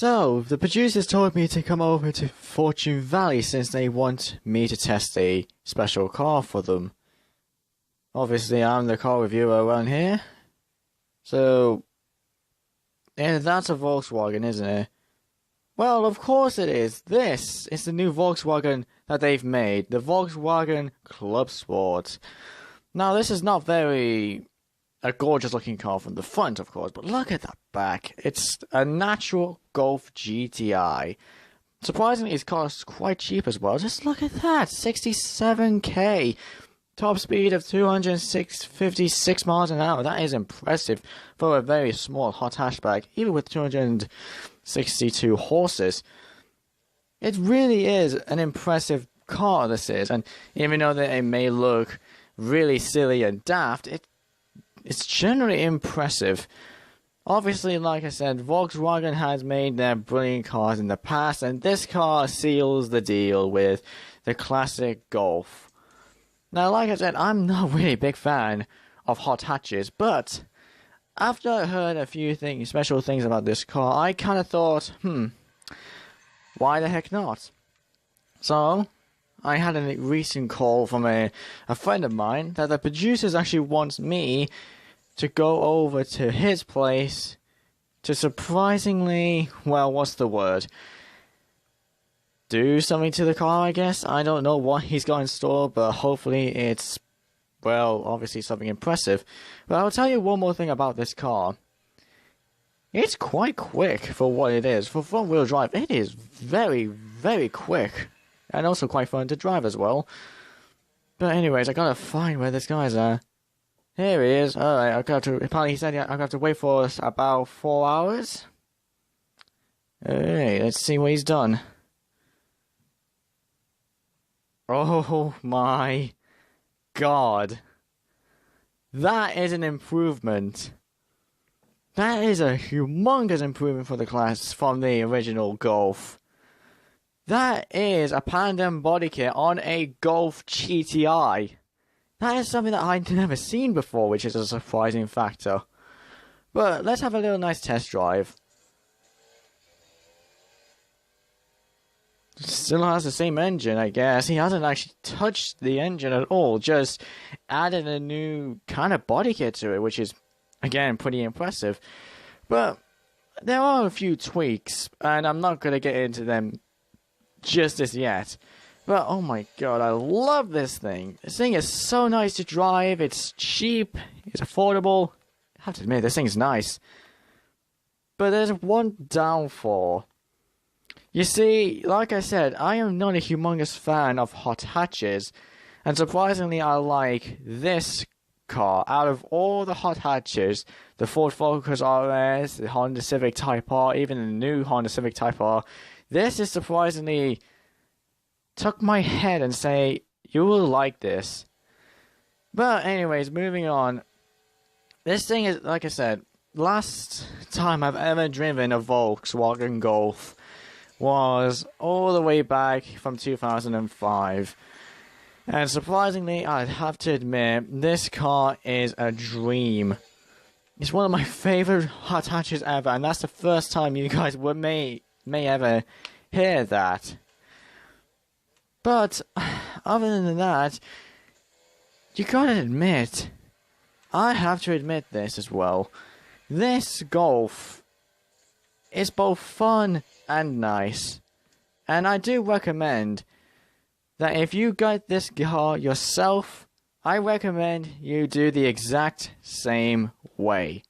So, the producers told me to come over to Fortune Valley since they want me to test a special car for them. Obviously, I'm the car reviewer around here. So, yeah, that's a Volkswagen, isn't it? Well, of course it is. This is the new Volkswagen that they've made, the Volkswagen Clubsport. Now, this is not a gorgeous looking car from the front, of course, but look at that back. It's a natural Golf GTI. Surprisingly, it's cost quite cheap as well. Just look at that, 67k. Top speed of 256 miles an hour. That is impressive for a very small hot hatchback, even with 262 horses. It really is an impressive car, this is. And even though that it may look really silly and daft, it's generally impressive. Obviously, like I said, Volkswagen has made their brilliant cars in the past, and this car seals the deal with the classic Golf. Now, like I said, I'm not really a big fan of hot hatches, but after I heard a few special things about this car, I kind of thought, why the heck not? So, I had a recent call from a friend of mine that the producers actually want me to go over to his place to surprisingly, well, what's the word? Do something to the car, I guess. I don't know what he's got in store, but hopefully it's, well, obviously something impressive. But I'll tell you one more thing about this car. It's quite quick for what it is. For front-wheel drive, it is very, very quick. And also quite fun to drive as well. But anyways, I gotta find where this guy's at. Here he is. Alright, apparently he said I got to wait for about 4 hours. Alright, let's see what he's done. Oh my god. That is an improvement. That is a humongous improvement for the class from the original Golf. That is a Pandem body kit on a Golf GTI. That is something that I've never seen before, which is a surprising factor. But let's have a little nice test drive. Still has the same engine, I guess. He hasn't actually touched the engine at all, just added a new kind of body kit to it, which is, again, pretty impressive. But there are a few tweaks, and I'm not going to get into them just as yet. But oh my god, I love this thing. This thing is so nice to drive. It's cheap. It's affordable. I have to admit, this thing's nice. But there's one downfall. You see, like I said, I am not a humongous fan of hot hatches. And surprisingly, I like this car. Out of all the hot hatches, the Ford Focus RS, the Honda Civic Type R, even the new Honda Civic Type R, this is surprisingly took my head and say, you will like this. But anyways, moving on. This thing is, like I said, last time I've ever driven a Volkswagen Golf was all the way back from 2005. And surprisingly, I'd have to admit, this car is a dream. It's one of my favorite hot hatches ever, and that's the first time you guys may ever hear that. But, other than that, you gotta admit, I have to admit this as well. This Golf is both fun and nice. And I do recommend that if you get this car yourself, I recommend you do the exact same way.